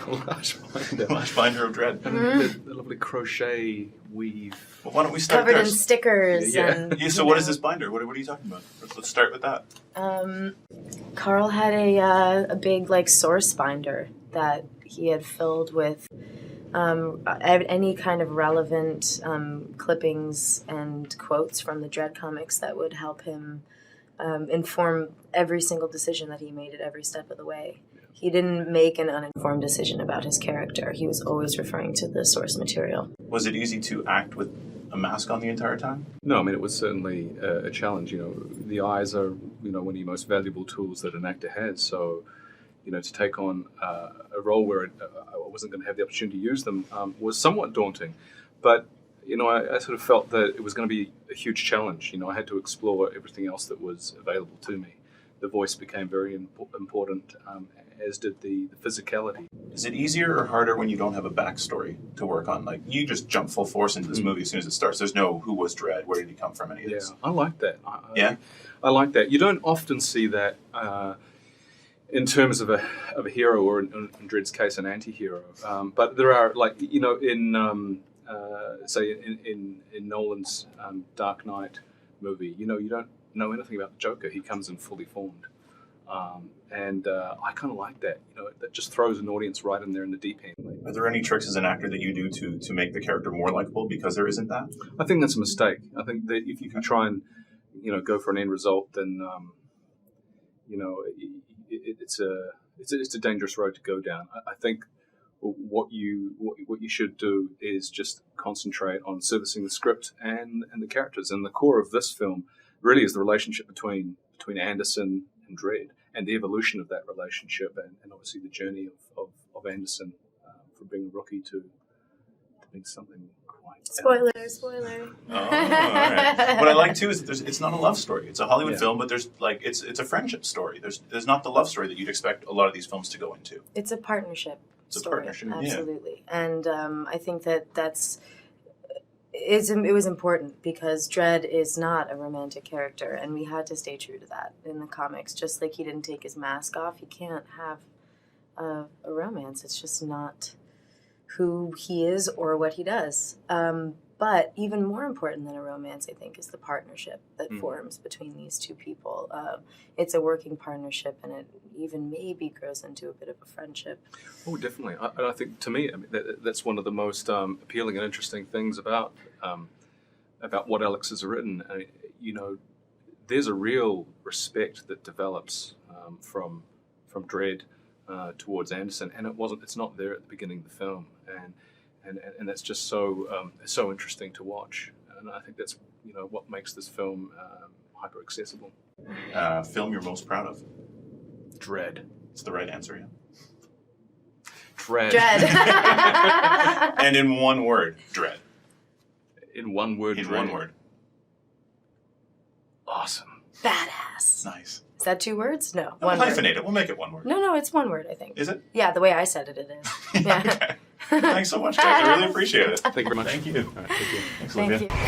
Large binder. Large binder of Dredd. And the lovely crochet weave. Well, why don't we start Covered there? in stickers. And, Yeah, so what is this binder? What are you talking about? Let's start with that. Karl had a big like source binder that he had filled with any kind of relevant clippings and quotes from the Dredd comics that would help him inform every single decision that he made at every step of the way. He didn't make an uninformed decision about his character. He was always referring to the source material. Was it easy to act with a mask on the entire time? No, I mean, it was certainly a challenge. You know, the eyes are, you know, one of the most valuable tools that an actor has. So, you know, to take on a role where I wasn't going to have the opportunity to use them was somewhat daunting. But, you know, I sort of felt that it was going to be a huge challenge. You know, I had to explore everything else that was available to me. The voice became very important, as did the physicality. Is it easier or harder when you don't have a backstory to work on? Like, you just jump full force into this movie as soon as it starts. There's no who was Dredd, where did he come from, any of this. I like that. I like that. You don't often see that in terms of a hero, or in Dredd's case, an anti-hero. But there are, like, you know, in say in Nolan's Dark Knight movie, you know, you don't know anything about the Joker. He comes in fully formed. And I kind of like that. You know, that just throws an audience right in there in the deep end. Are there any tricks as an actor that you do to make the character more likable because there isn't that? I think that's a mistake. I think that if you can try and, you know, go for an end result, then, you know, it's a dangerous road to go down. I think what you should do is just concentrate on servicing the script and the characters. And the core of this film really is the relationship between Anderson and Dredd, and the evolution of that relationship, and obviously the journey of Anderson from being a rookie to being something quite... Spoiler. Oh, all right. What I like too is that it's not a love story. It's a Hollywood film, but there's like it's a friendship story. There's not the love story that you'd expect a lot of these films to go into. It's a partnership. It's a story. partnership, absolutely. Yeah. And I think it was important because Dredd is not a romantic character, and we had to stay true to that in the comics. Just like he didn't take his mask off, he can't have a romance. It's just not who he is or what he does. But even more important than a romance, I think, is the partnership that forms between these two people. It's a working partnership, and it even maybe grows into a bit of a friendship. Oh, definitely. I think, to me, I mean, that's one of the most appealing and interesting things about what Alex has written. I mean, you know, there's a real respect that develops from Dredd towards Anderson, and it's not there at the beginning of the film, and that's just so interesting to watch, and I think that's, you know, what makes this film hyper accessible. Film you're most proud of? Dredd. It's the right answer, yeah. Dredd. And in one word, Dredd. In one word, In Dredd. one word. Awesome. Badass. Nice. Is that 2 words? No. We'll One hyphenate word. it. We'll make it one word. No, it's 1 word, I think. Is it? Yeah, the way I said it is. Yeah. Okay. Thanks so much, guys. I really appreciate it. Thank you very much. Thank you. All right, thank you. Thanks, Thank Olivia. you.